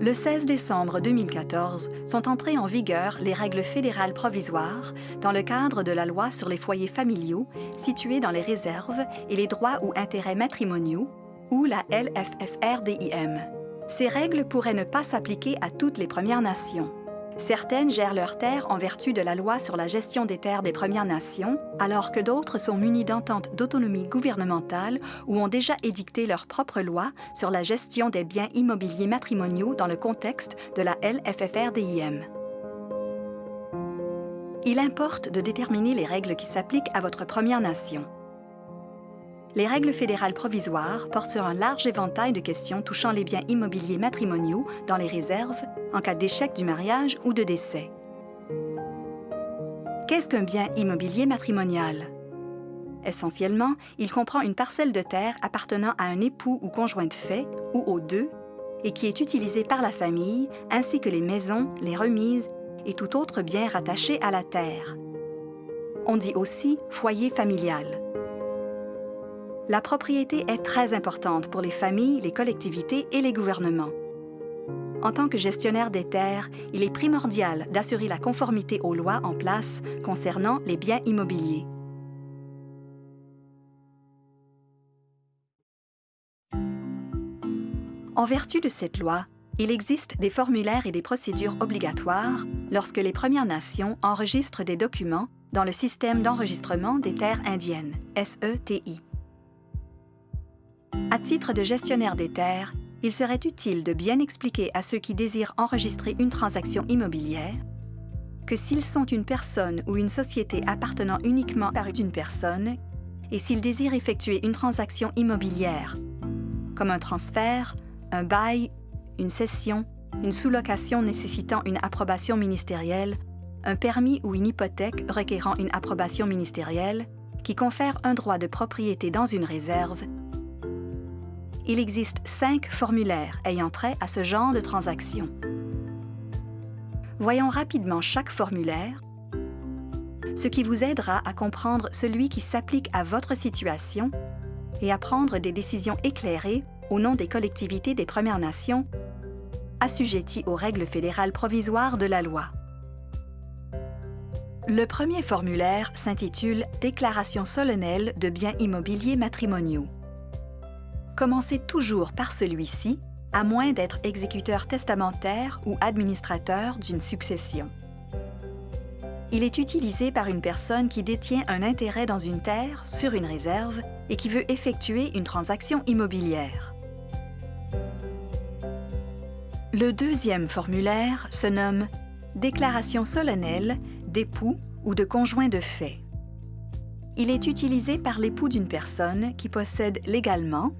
Le 16 décembre 2014 sont entrées en vigueur les règles fédérales provisoires dans le cadre de la loi sur les foyers familiaux situés dans les réserves et les droits ou intérêts matrimoniaux, ou la LFFRDIM. Ces règles pourraient ne pas s'appliquer à toutes les Premières Nations. Certaines gèrent leurs terres en vertu de la loi sur la gestion des terres des Premières Nations, alors que d'autres sont munies d'ententes d'autonomie gouvernementale ou ont déjà édicté leur propre loi sur la gestion des biens immobiliers matrimoniaux dans le contexte de la LFFRDIM. Il importe de déterminer les règles qui s'appliquent à votre Première Nation. Les règles fédérales provisoires portent sur un large éventail de questions touchant les biens immobiliers matrimoniaux dans les réserves en cas d'échec du mariage ou de décès. Qu'est-ce qu'un bien immobilier matrimonial? Essentiellement, il comprend une parcelle de terre appartenant à un époux ou conjoint de fait, ou aux deux, et qui est utilisée par la famille, ainsi que les maisons, les remises et tout autre bien rattaché à la terre. On dit aussi foyer familial. La propriété est très importante pour les familles, les collectivités et les gouvernements. En tant que gestionnaire des terres, il est primordial d'assurer la conformité aux lois en place concernant les biens immobiliers. En vertu de cette loi, il existe des formulaires et des procédures obligatoires lorsque les Premières Nations enregistrent des documents dans le système d'enregistrement des terres indiennes, SETI. À titre de gestionnaire des terres, il serait utile de bien expliquer à ceux qui désirent enregistrer une transaction immobilière que s'ils sont une personne ou une société appartenant uniquement à une personne et s'ils désirent effectuer une transaction immobilière, comme un transfert, un bail, une cession, une sous-location nécessitant une approbation ministérielle, un permis ou une hypothèque requérant une approbation ministérielle qui confère un droit de propriété dans une réserve, il existe 5 formulaires ayant trait à ce genre de transaction. Voyons rapidement chaque formulaire, ce qui vous aidera à comprendre celui qui s'applique à votre situation et à prendre des décisions éclairées au nom des collectivités des Premières Nations assujetties aux règles fédérales provisoires de la loi. Le premier formulaire s'intitule « Déclaration solennelle de biens immobiliers matrimoniaux ». Commencez toujours par celui-ci, à moins d'être exécuteur testamentaire ou administrateur d'une succession. Il est utilisé par une personne qui détient un intérêt dans une terre sur une réserve et qui veut effectuer une transaction immobilière. Le deuxième formulaire se nomme « Déclaration solennelle d'époux ou de conjoint de fait ». Il est utilisé par l'époux d'une personne qui possède légalement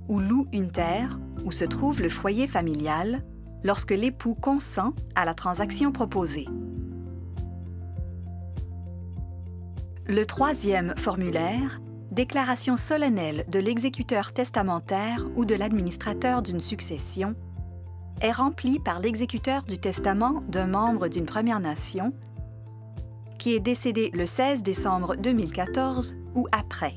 ou loue une terre où se trouve le foyer familial lorsque l'époux consent à la transaction proposée. Le troisième formulaire, déclaration solennelle de l'exécuteur testamentaire ou de l'administrateur d'une succession, est rempli par l'exécuteur du testament d'un membre d'une Première Nation qui est décédé le 16 décembre 2014 ou après.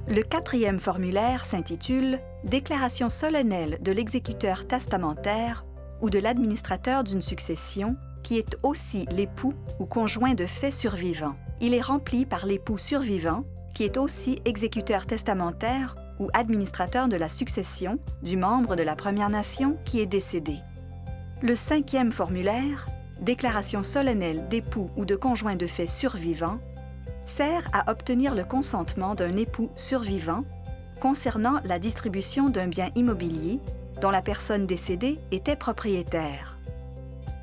Le quatrième formulaire s'intitule « Déclaration solennelle de l'exécuteur testamentaire ou de l'administrateur d'une succession qui est aussi l'époux ou conjoint de fait survivant ». Il est rempli par l'époux survivant qui est aussi exécuteur testamentaire ou administrateur de la succession du membre de la Première Nation qui est décédé. Le cinquième formulaire, « Déclaration solennelle d'époux ou de conjoint de fait survivant », sert à obtenir le consentement d'un époux survivant concernant la distribution d'un bien immobilier dont la personne décédée était propriétaire.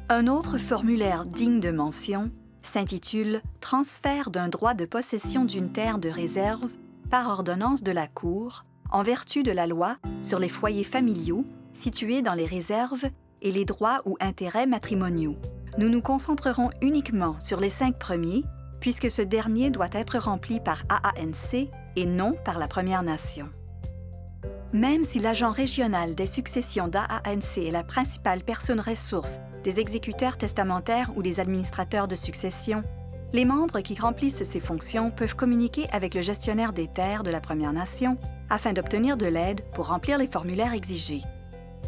Un autre formulaire digne de mention s'intitule « Transfert d'un droit de possession d'une terre de réserve par ordonnance de la Cour en vertu de la loi sur les foyers familiaux situés dans les réserves et les droits ou intérêts matrimoniaux ». Nous nous concentrerons uniquement sur les 5 premiers puisque ce dernier doit être rempli par AANC et non par la Première Nation. Même si l'agent régional des successions d'AANC est la principale personne ressource des exécuteurs testamentaires ou des administrateurs de succession, les membres qui remplissent ces fonctions peuvent communiquer avec le gestionnaire des terres de la Première Nation afin d'obtenir de l'aide pour remplir les formulaires exigés.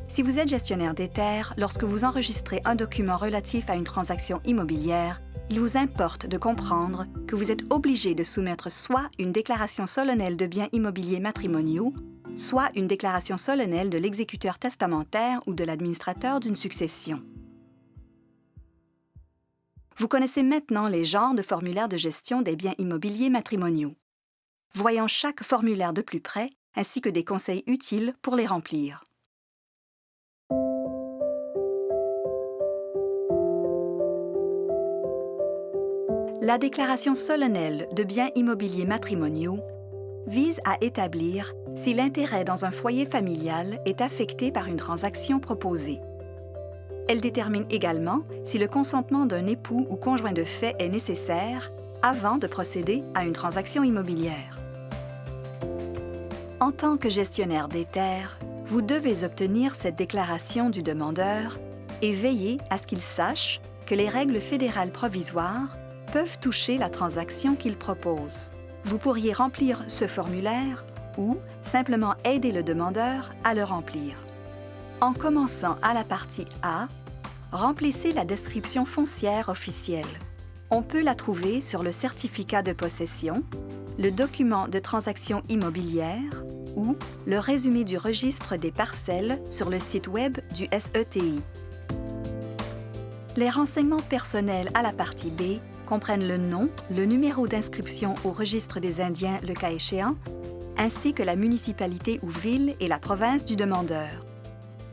Si vous êtes gestionnaire des terres, lorsque vous enregistrez un document relatif à une transaction immobilière, il vous importe de comprendre que vous êtes obligé de soumettre soit une déclaration solennelle de biens immobiliers matrimoniaux, soit une déclaration solennelle de l'exécuteur testamentaire ou de l'administrateur d'une succession. Vous connaissez maintenant les genres de formulaires de gestion des biens immobiliers matrimoniaux. Voyons chaque formulaire de plus près, ainsi que des conseils utiles pour les remplir. La déclaration solennelle de biens immobiliers matrimoniaux vise à établir si l'intérêt dans un foyer familial est affecté par une transaction proposée. Elle détermine également si le consentement d'un époux ou conjoint de fait est nécessaire avant de procéder à une transaction immobilière. En tant que gestionnaire des terres, vous devez obtenir cette déclaration du demandeur et veiller à ce qu'il sache que les règles fédérales provisoires peuvent toucher la transaction qu'il propose. Vous pourriez remplir ce formulaire ou simplement aider le demandeur à le remplir. En commençant à la partie A, remplissez la description foncière officielle. On peut la trouver sur le certificat de possession, le document de transaction immobilière ou le résumé du registre des parcelles sur le site Web du SETI. Les renseignements personnels à la partie B comprennent le nom, le numéro d'inscription au registre des Indiens le cas échéant, ainsi que la municipalité ou ville et la province du demandeur.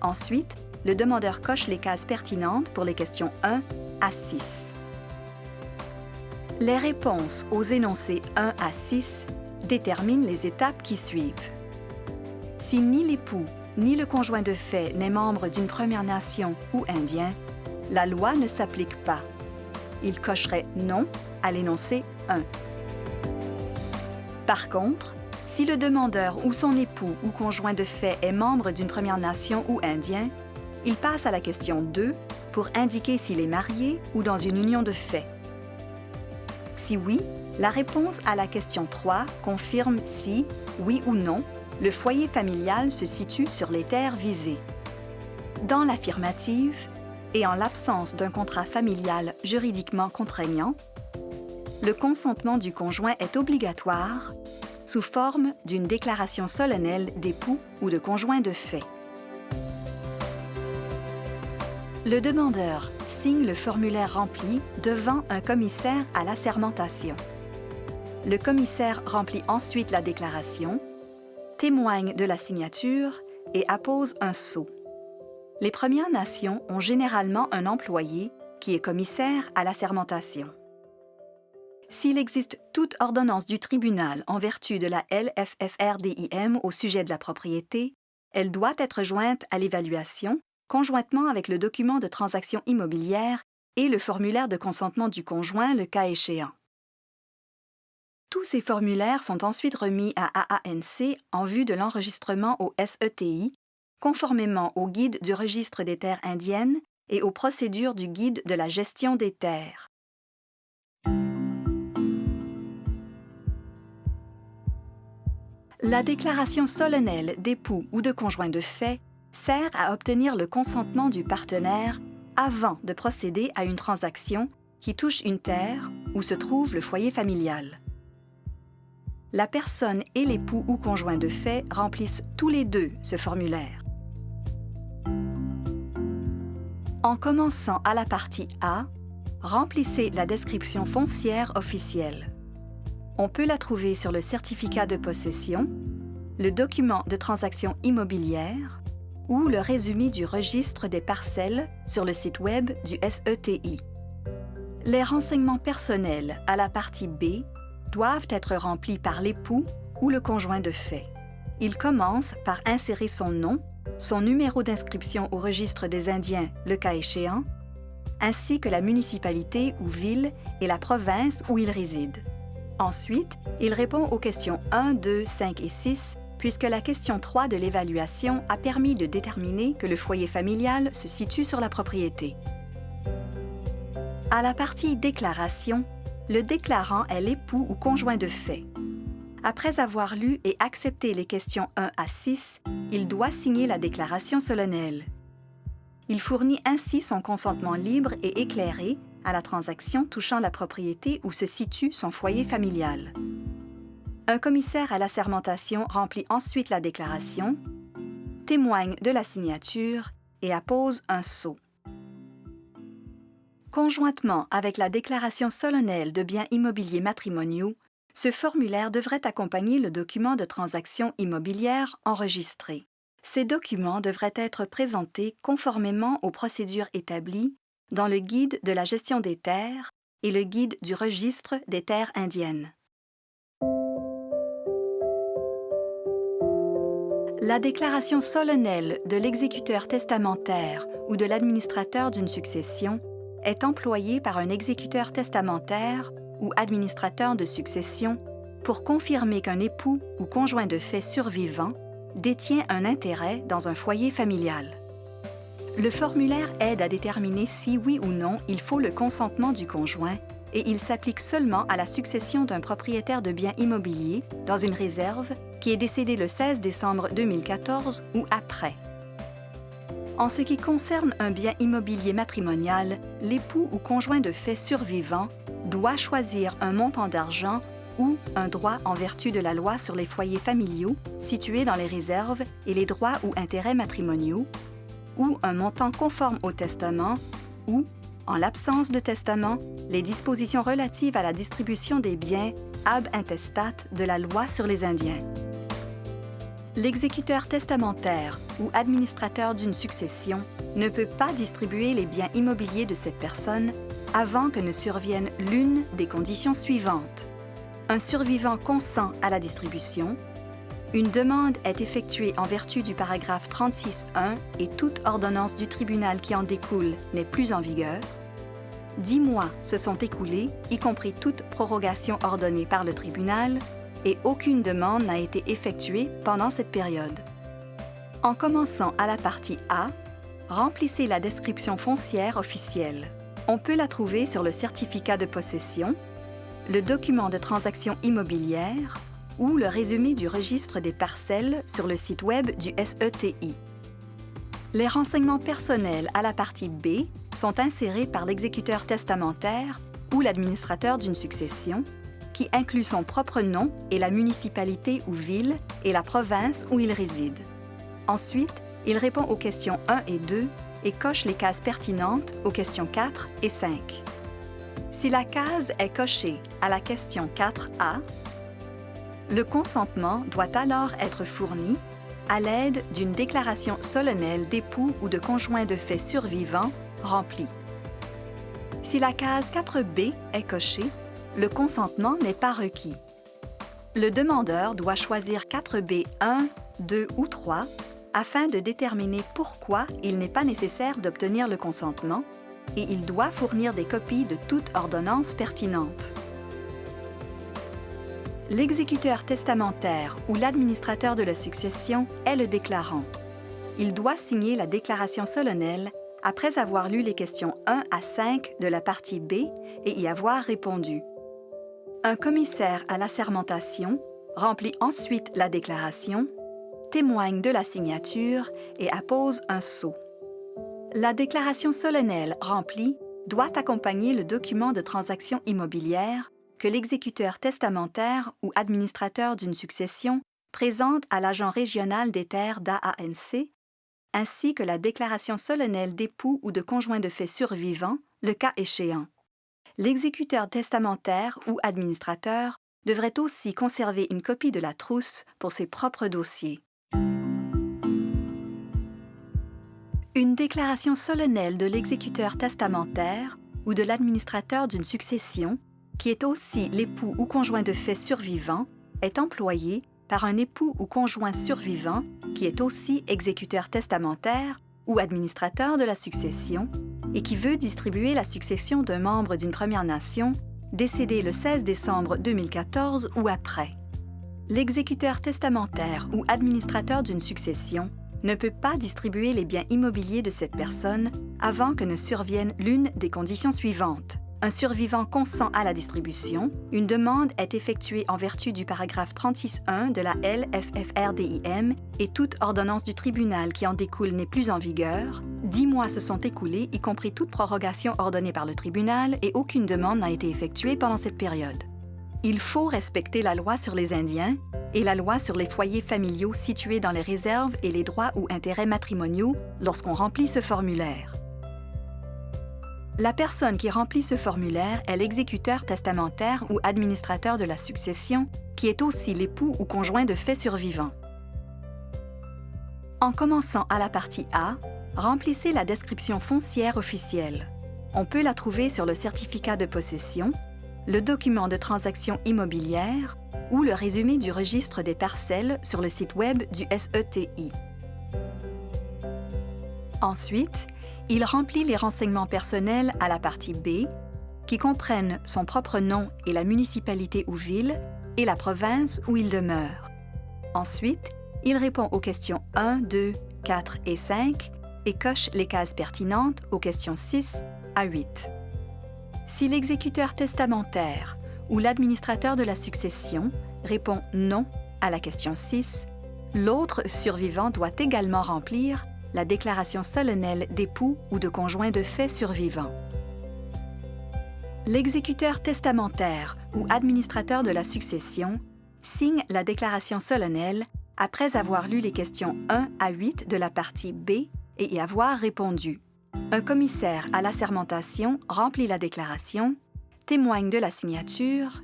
Ensuite, le demandeur coche les cases pertinentes pour les questions 1 à 6. Les réponses aux énoncés 1 à 6 déterminent les étapes qui suivent. Si ni l'époux ni le conjoint de fait n'est membre d'une Première Nation ou Indien, la loi ne s'applique pas. Il cocherait non à l'énoncé 1. Par contre, si le demandeur ou son époux ou conjoint de fait est membre d'une Première Nation ou Indien, il passe à la question 2 pour indiquer s'il est marié ou dans une union de fait. Si oui, la réponse à la question 3 confirme si, oui ou non, le foyer familial se situe sur les terres visées. Dans l'affirmative, et en l'absence d'un contrat familial juridiquement contraignant, le consentement du conjoint est obligatoire sous forme d'une déclaration solennelle d'époux ou de conjoint de fait. Le demandeur signe le formulaire rempli devant un commissaire à l'assermentation. Le commissaire remplit ensuite la déclaration, témoigne de la signature et appose un sceau. Les Premières Nations ont généralement un employé qui est commissaire à l'assermentation. S'il existe toute ordonnance du tribunal en vertu de la LFFRDIM au sujet de la propriété, elle doit être jointe à l'évaluation conjointement avec le document de transaction immobilière et le formulaire de consentement du conjoint le cas échéant. Tous ces formulaires sont ensuite remis à AANC en vue de l'enregistrement au SETI, conformément au Guide du registre des terres indiennes et aux procédures du Guide de la gestion des terres. La déclaration solennelle d'époux ou de conjoint de fait sert à obtenir le consentement du partenaire avant de procéder à une transaction qui touche une terre où se trouve le foyer familial. La personne et l'époux ou conjoint de fait remplissent tous les deux ce formulaire. En commençant à la partie A, remplissez la description foncière officielle. On peut la trouver sur le certificat de possession, le document de transaction immobilière ou le résumé du registre des parcelles sur le site Web du SETI. Les renseignements personnels à la partie B doivent être remplis par l'époux ou le conjoint de fait. Il commence par insérer son nom, son numéro d'inscription au registre des Indiens le cas échéant, ainsi que la municipalité ou ville et la province où il réside. Ensuite, il répond aux questions 1, 2, 5 et 6, puisque la question 3 de l'évaluation a permis de déterminer que le foyer familial se situe sur la propriété. À la partie déclaration, le déclarant est l'époux ou conjoint de fait. Après avoir lu et accepté les questions 1 à 6, il doit signer la déclaration solennelle. Il fournit ainsi son consentement libre et éclairé à la transaction touchant la propriété où se situe son foyer familial. Un commissaire à l'assermentation remplit ensuite la déclaration, témoigne de la signature et appose un sceau. Conjointement avec la déclaration solennelle de biens immobiliers matrimoniaux, ce formulaire devrait accompagner le document de transaction immobilière enregistré. Ces documents devraient être présentés conformément aux procédures établies dans le Guide de la gestion des terres et le Guide du registre des terres indiennes. La déclaration solennelle de l'exécuteur testamentaire ou de l'administrateur d'une succession est employée par un exécuteur testamentaire ou administrateur de succession pour confirmer qu'un époux ou conjoint de fait survivant détient un intérêt dans un foyer familial. Le formulaire aide à déterminer si oui ou non il faut le consentement du conjoint et il s'applique seulement à la succession d'un propriétaire de biens immobiliers dans une réserve qui est décédé le 16 décembre 2014 ou après. En ce qui concerne un bien immobilier matrimonial, l'époux ou conjoint de fait survivant doit choisir un montant d'argent ou un droit en vertu de la loi sur les foyers familiaux situés dans les réserves et les droits ou intérêts matrimoniaux, ou un montant conforme au testament, ou, en l'absence de testament, les dispositions relatives à la distribution des biens ab intestate de la loi sur les Indiens. L'exécuteur testamentaire ou administrateur d'une succession ne peut pas distribuer les biens immobiliers de cette personne avant que ne survienne l'une des conditions suivantes. Un survivant consent à la distribution, une demande est effectuée en vertu du paragraphe 36.1 et toute ordonnance du tribunal qui en découle n'est plus en vigueur, 10 mois se sont écoulés, y compris toute prorogation ordonnée par le tribunal, et aucune demande n'a été effectuée pendant cette période. En commençant à la partie A, remplissez la description foncière officielle. On peut la trouver sur le certificat de possession, le document de transaction immobilière ou le résumé du registre des parcelles sur le site Web du SETI. Les renseignements personnels à la partie B sont insérés par l'exécuteur testamentaire ou l'administrateur d'une succession, qui inclut son propre nom et la municipalité ou ville et la province où il réside. Ensuite, il répond aux questions 1 et 2 et coche les cases pertinentes aux questions 4 et 5. Si la case est cochée à la question 4A, le consentement doit alors être fourni à l'aide d'une déclaration solennelle d'époux ou de conjoint de fait survivant remplie. Si la case 4B est cochée, le consentement n'est pas requis. Le demandeur doit choisir 4B 1, 2 ou 3 afin de déterminer pourquoi il n'est pas nécessaire d'obtenir le consentement et il doit fournir des copies de toute ordonnance pertinente. L'exécuteur testamentaire ou l'administrateur de la succession est le déclarant. Il doit signer la déclaration solennelle après avoir lu les questions 1 à 5 de la partie B et y avoir répondu. Un commissaire à l'assermentation remplit ensuite la déclaration, témoigne de la signature et appose un sceau. La déclaration solennelle remplie doit accompagner le document de transaction immobilière que l'exécuteur testamentaire ou administrateur d'une succession présente à l'agent régional des terres d'AANC, ainsi que la déclaration solennelle d'époux ou de conjoint de fait survivant, le cas échéant. L'exécuteur testamentaire ou administrateur devrait aussi conserver une copie de la trousse pour ses propres dossiers. Une déclaration solennelle de l'exécuteur testamentaire ou de l'administrateur d'une succession, qui est aussi l'époux ou conjoint de fait survivant, est employée par un époux ou conjoint survivant qui est aussi exécuteur testamentaire ou administrateur de la succession et qui veut distribuer la succession d'un membre d'une Première Nation décédé le 16 décembre 2014 ou après. L'exécuteur testamentaire ou administrateur d'une succession ne peut pas distribuer les biens immobiliers de cette personne avant que ne survienne l'une des conditions suivantes. un survivant consent à la distribution, une demande est effectuée en vertu du paragraphe 36.1 de la LFFRDIM et toute ordonnance du tribunal qui en découle n'est plus en vigueur, 10 mois se sont écoulés, y compris toute prorogation ordonnée par le tribunal, et aucune demande n'a été effectuée pendant cette période. Il faut respecter la loi sur les Indiens et la loi sur les foyers familiaux situés dans les réserves et les droits ou intérêts matrimoniaux lorsqu'on remplit ce formulaire. La personne qui remplit ce formulaire est l'exécuteur testamentaire ou administrateur de la succession, qui est aussi l'époux ou conjoint de fait survivant. En commençant à la partie A, remplissez la description foncière officielle. On peut la trouver sur le certificat de possession, le document de transaction immobilière ou le résumé du registre des parcelles sur le site web du SETI. Ensuite, il remplit les renseignements personnels à la partie B, qui comprennent son propre nom et la municipalité ou ville, et la province où il demeure. Ensuite, il répond aux questions 1, 2, 4 et 5 et coche les cases pertinentes aux questions 6 à 8. Si l'exécuteur testamentaire ou l'administrateur de la succession répond non à la question 6, l'autre survivant doit également remplir la déclaration solennelle d'époux ou de conjoint de fait survivant. L'exécuteur testamentaire ou administrateur de la succession signe la déclaration solennelle après avoir lu les questions 1 à 8 de la partie B et y avoir répondu. Un commissaire à l'assermentation remplit la déclaration, témoigne de la signature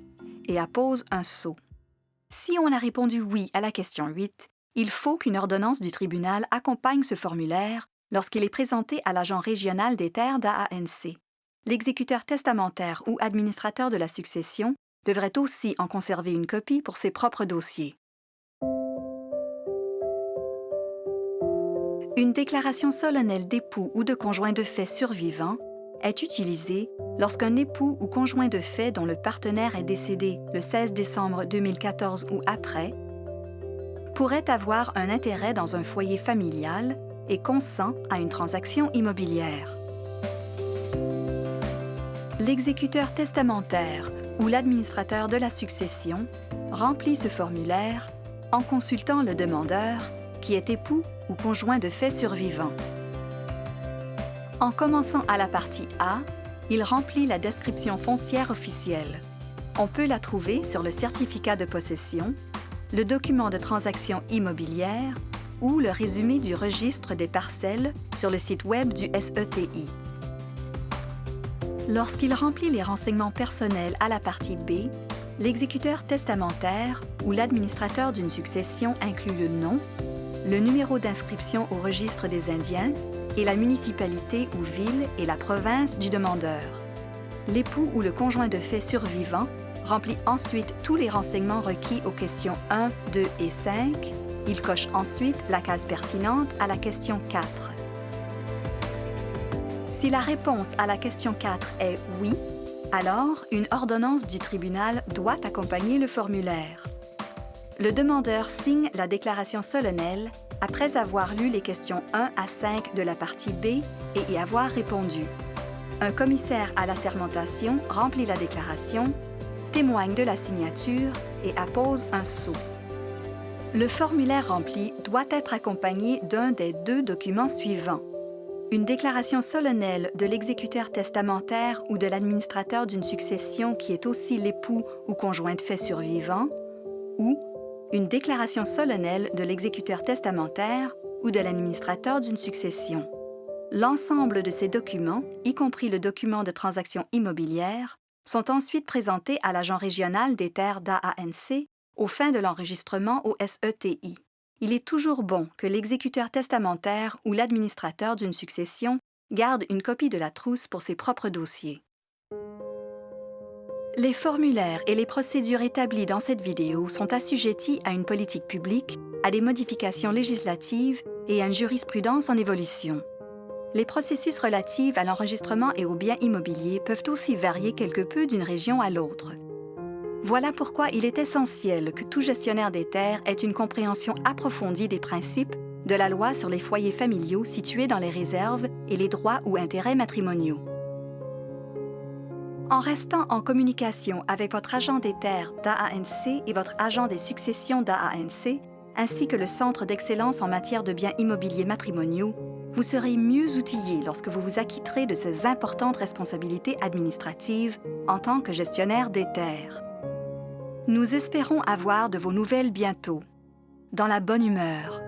et appose un sceau. Si on a répondu oui à la question 8, il faut qu'une ordonnance du tribunal accompagne ce formulaire lorsqu'il est présenté à l'agent régional des terres d'AANC. L'exécuteur testamentaire ou administrateur de la succession devrait aussi en conserver une copie pour ses propres dossiers. Une déclaration solennelle d'époux ou de conjoint de fait survivant est utilisée lorsqu'un époux ou conjoint de fait dont le partenaire est décédé le 16 décembre 2014 ou après pourrait avoir un intérêt dans un foyer familial et consent à une transaction immobilière. L'exécuteur testamentaire ou l'administrateur de la succession remplit ce formulaire en consultant le demandeur qui est époux ou conjoint de fait survivant. En commençant à la partie A, il remplit la description foncière officielle. On peut la trouver sur le certificat de possession, le document de transaction immobilière ou le résumé du registre des parcelles sur le site web du SETI. Lorsqu'il remplit les renseignements personnels à la partie B, l'exécuteur testamentaire ou l'administrateur d'une succession inclut le nom, le numéro d'inscription au registre des Indiens et la municipalité ou ville et la province du demandeur. L'époux ou le conjoint de fait survivant remplit ensuite tous les renseignements requis aux questions 1, 2 et 5. Il coche ensuite la case pertinente à la question 4. Si la réponse à la question 4 est « oui », alors une ordonnance du tribunal doit accompagner le formulaire. Le demandeur signe la déclaration solennelle après avoir lu les questions 1 à 5 de la partie B et y avoir répondu. Un commissaire à l'assermentation remplit la déclaration, témoigne de la signature et appose un sceau. Le formulaire rempli doit être accompagné d'un des deux documents suivants. Une déclaration solennelle de l'exécuteur testamentaire ou de l'administrateur d'une succession qui est aussi l'époux ou conjoint de fait survivant, ou une déclaration solennelle de l'exécuteur testamentaire ou de l'administrateur d'une succession. L'ensemble de ces documents, y compris le document de transaction immobilière, sont ensuite présentés à l'agent régional des terres d'AANC aux fins de l'enregistrement au SETI. Il est toujours bon que l'exécuteur testamentaire ou l'administrateur d'une succession garde une copie de la trousse pour ses propres dossiers. Les formulaires et les procédures établies dans cette vidéo sont assujettis à une politique publique, à des modifications législatives et à une jurisprudence en évolution. Les processus relatifs à l'enregistrement et aux biens immobiliers peuvent aussi varier quelque peu d'une région à l'autre. Voilà pourquoi il est essentiel que tout gestionnaire des terres ait une compréhension approfondie des principes de la loi sur les foyers familiaux situés dans les réserves et les droits ou intérêts matrimoniaux. En restant en communication avec votre agent des terres d'AANC et votre agent des successions d'AANC, ainsi que le Centre d'excellence en matière de biens immobiliers matrimoniaux, vous serez mieux outillé lorsque vous vous acquitterez de ces importantes responsabilités administratives en tant que gestionnaire des terres. Nous espérons avoir de vos nouvelles bientôt. Dans la bonne humeur,